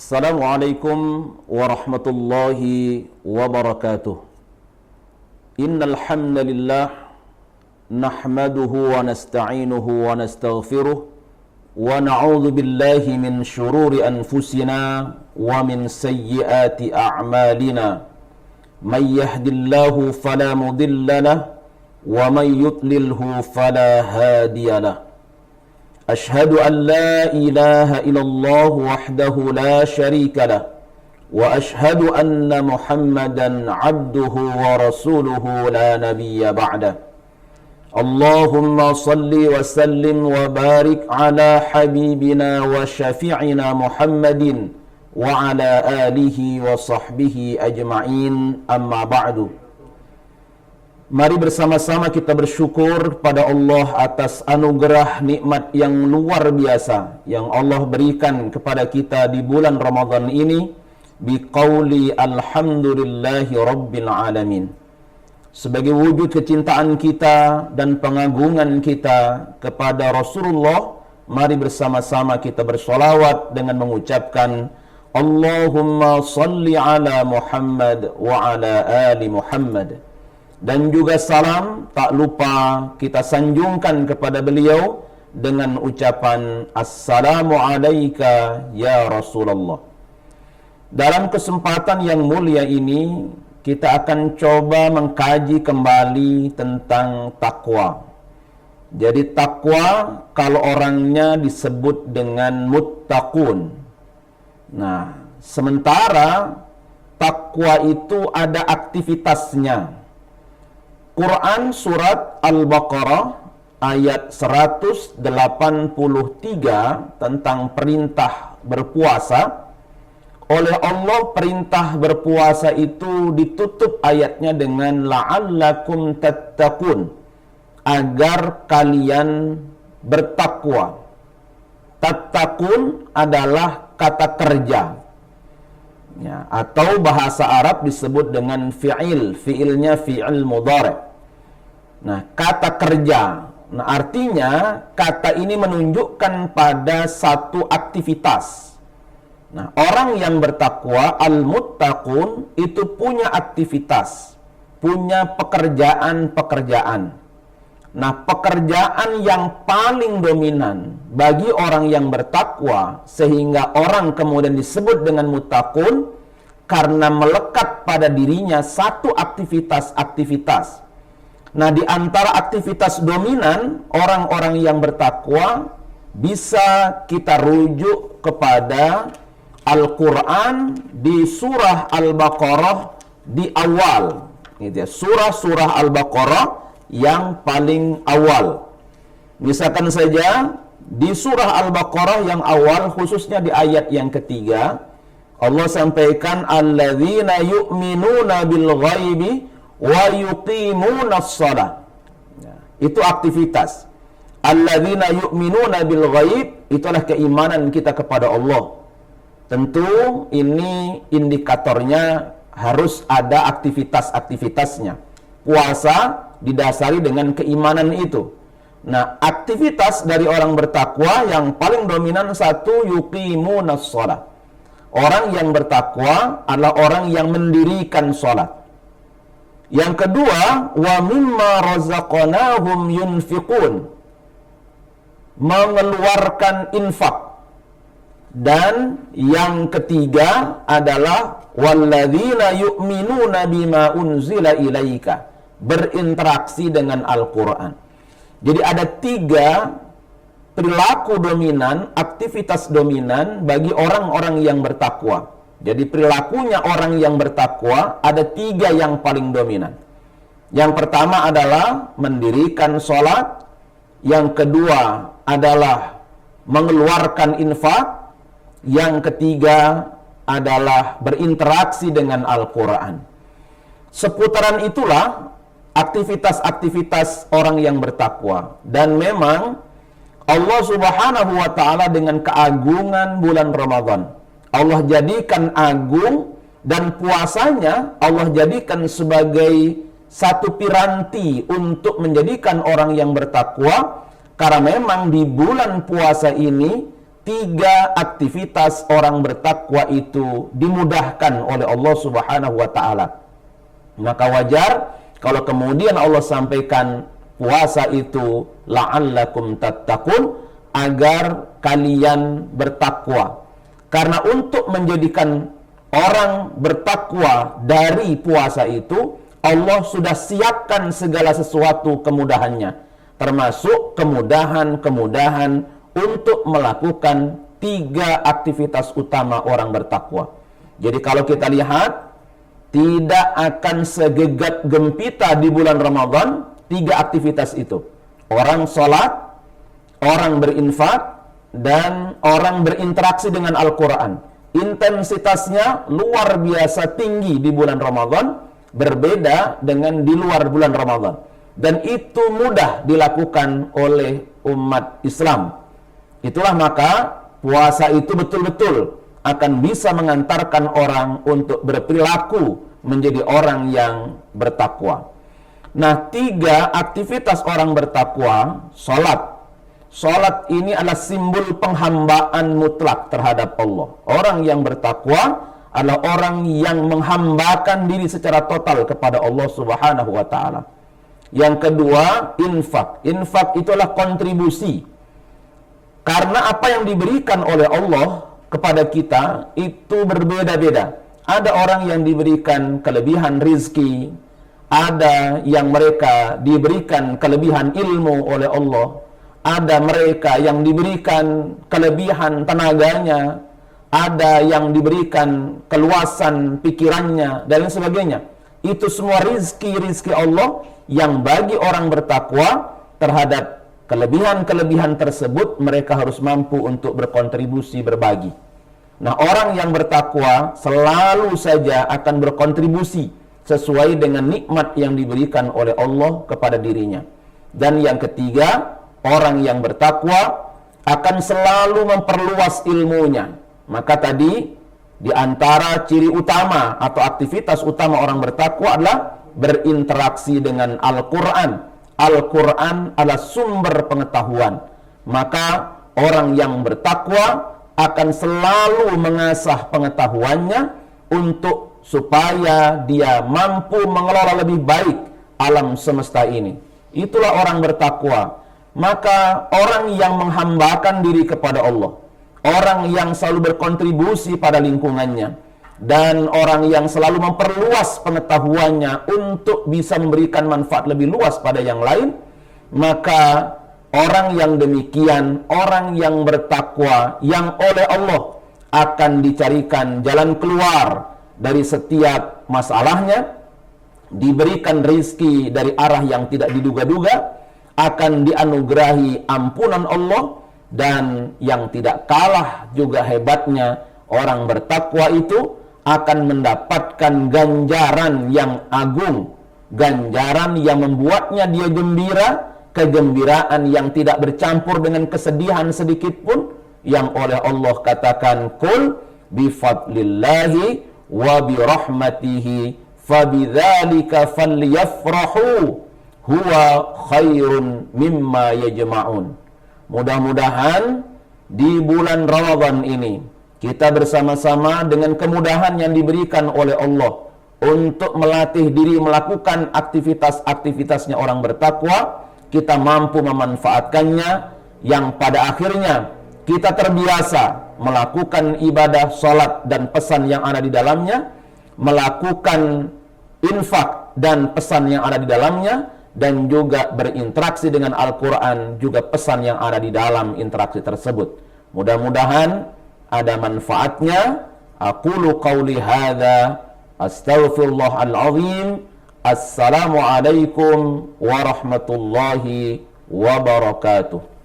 Assalamualaikum warahmatullahi wabarakatuh. Innal hamdalillah nahmaduhu wa nasta'inuhu wa nastaghfiruh wa na'udzu billahi min shururi anfusina wa min sayyiati a'malina. May yahdihillahu fala mudilla lahu wa may yudlilhu fala hadiya lahu. أشهد أن لا إله إلا الله وحده لا شريك له وأشهد أن محمدا عبده ورسوله لا نبي بعده اللهم صل وسلم وبارك على حبيبنا وشفيعنا محمد وعلى آله وصحبه أجمعين أما بعد. Mari bersama-sama kita bersyukur kepada Allah atas anugerah nikmat yang luar biasa yang Allah berikan kepada kita di bulan Ramadan ini, biqauli alhamdulillahi rabbil alamin. Sebagai wujud kecintaan kita dan pengagungan kita kepada Rasulullah, mari bersama-sama kita bersolawat dengan mengucapkan Allahumma salli ala Muhammad wa ala ali Muhammad. Dan juga salam tak lupa kita sanjungkan kepada beliau dengan ucapan Assalamu alayka ya Rasulullah. Dalam kesempatan yang mulia ini kita akan coba mengkaji kembali tentang takwa. Jadi takwa kalau orangnya disebut dengan muttaqun. Nah, sementara takwa itu ada aktivitasnya. Quran surat Al-Baqarah ayat 183 tentang perintah berpuasa. Oleh Allah perintah berpuasa itu ditutup ayatnya dengan la'allakum tattaqun, agar kalian bertakwa. Tattaqun adalah kata kerja. Ya, atau bahasa Arab disebut dengan fi'ilnya fi'il mudhari'. Nah, kata kerja. Nah, artinya kata ini menunjukkan pada satu aktivitas. Nah, orang yang bertakwa, al-muttaqun, itu punya aktivitas, punya pekerjaan-pekerjaan. Nah, pekerjaan yang paling dominan bagi orang yang bertakwa, sehingga orang kemudian disebut dengan muttaqun, karena melekat pada dirinya satu aktivitas-aktivitas. Nah, di antara aktivitas dominan orang-orang yang bertakwa bisa kita rujuk kepada Al-Quran di surah Al-Baqarah di awal, gitu ya. Surah-surah Al-Baqarah yang paling awal. Misalkan saja di surah Al-Baqarah yang awal, khususnya di ayat yang ketiga, Allah sampaikan alladzina yu'minuna bil ghaibi wa yuqimunas shalah. Itu aktivitas. Alladzina yu'minuna bil ghaib, itulah keimanan kita kepada Allah. Tentu ini indikatornya harus ada aktivitas-aktivitasnya. Puasa didasari dengan keimanan itu. Nah, aktivitas dari orang bertakwa yang paling dominan satu, yuqimunas shalah. Orang yang bertakwa adalah orang yang mendirikan salat. Yang kedua, wa mimma razaqnahum yunfiqun, mengeluarkan infak. Dan yang ketiga adalah walladzina yu'minuna bima unzila ilaika, berinteraksi dengan Al-Quran. Jadi ada tiga perilaku dominan, aktivitas dominan bagi orang-orang yang bertakwa. Jadi perilakunya orang yang bertakwa ada tiga yang paling dominan. Yang pertama adalah mendirikan sholat. Yang kedua adalah mengeluarkan infak. Yang ketiga adalah berinteraksi dengan Al-Quran. Seputaran itulah aktivitas-aktivitas orang yang bertakwa. Dan memang Allah Subhanahu wa ta'ala dengan keagungan bulan Ramadan, Allah jadikan agung, dan puasanya Allah jadikan sebagai satu piranti untuk menjadikan orang yang bertakwa. Karena memang di bulan puasa ini tiga aktivitas orang bertakwa itu dimudahkan oleh Allah Subhanahu wa taala. Maka wajar kalau kemudian Allah sampaikan puasa itu la'allakum tattaqun, agar kalian bertakwa. Karena untuk menjadikan orang bertakwa dari puasa itu, Allah sudah siapkan segala sesuatu kemudahannya, termasuk kemudahan-kemudahan untuk melakukan tiga aktivitas utama orang bertakwa. Jadi kalau kita lihat, tidak akan segegat gempita di bulan Ramadan tiga aktivitas itu. Orang sholat, orang berinfak, dan orang berinteraksi dengan Al-Quran. Intensitasnya luar biasa tinggi di bulan Ramadan, berbeda dengan di luar bulan Ramadan. Dan itu mudah dilakukan oleh umat Islam. Itulah maka puasa itu betul-betul akan bisa mengantarkan orang untuk berperilaku menjadi orang yang bertakwa. Nah, tiga aktivitas orang bertakwa. Salat ini adalah simbol penghambaan mutlak terhadap Allah. Orang yang bertakwa adalah orang yang menghambakan diri secara total kepada Allah Subhanahu wa taala. Yang kedua, infak. Infak itulah kontribusi. Karena apa yang diberikan oleh Allah kepada kita itu berbeda-beda. Ada orang yang diberikan kelebihan rizki, ada yang mereka diberikan kelebihan ilmu oleh Allah, ada mereka yang diberikan kelebihan tenaganya, ada yang diberikan keluasan pikirannya, dan lain sebagainya. Itu semua rizki Allah yang bagi orang bertakwa terhadap kelebihan-kelebihan tersebut mereka harus mampu untuk berkontribusi, berbagi. Nah, orang yang bertakwa selalu saja akan berkontribusi sesuai dengan nikmat yang diberikan oleh Allah kepada dirinya. Dan yang ketiga, orang yang bertakwa akan selalu memperluas ilmunya. Maka tadi di antara ciri utama atau aktivitas utama orang bertakwa adalah berinteraksi dengan Al-Quran. Al-Quran adalah sumber pengetahuan. Maka orang yang bertakwa akan selalu mengasah pengetahuannya untuk supaya dia mampu mengelola lebih baik alam semesta ini. Itulah orang bertakwa. Maka orang yang menghambakan diri kepada Allah, orang yang selalu berkontribusi pada lingkungannya, dan orang yang selalu memperluas pengetahuannya untuk bisa memberikan manfaat lebih luas pada yang lain, maka orang yang demikian, orang yang bertakwa, yang oleh Allah akan dicarikan jalan keluar dari setiap masalahnya, diberikan rizki dari arah yang tidak diduga-duga, akan dianugerahi ampunan Allah, dan yang tidak kalah juga hebatnya, orang bertakwa itu akan mendapatkan ganjaran yang agung, ganjaran yang membuatnya dia gembira, kegembiraan yang tidak bercampur dengan kesedihan sedikit pun, yang oleh Allah katakan, "Qul bifadlillahi wa birahmatihi fabidzalika falyafrahu huwa khairun mimma yajma'un." Mudah-mudahan di bulan Ramadan ini kita bersama-sama dengan kemudahan yang diberikan oleh Allah untuk melatih diri melakukan aktivitas-aktivitasnya orang bertakwa, kita mampu memanfaatkannya, yang pada akhirnya kita terbiasa melakukan ibadah salat dan pesan yang ada di dalamnya, melakukan infak dan pesan yang ada di dalamnya, dan juga berinteraksi dengan Al-Quran, juga pesan yang ada di dalam interaksi tersebut. Mudah-mudahan ada manfaatnya. Aqulu qawli hadza astaghfirullahal azim. Assalamualaikum warahmatullahi wabarakatuh.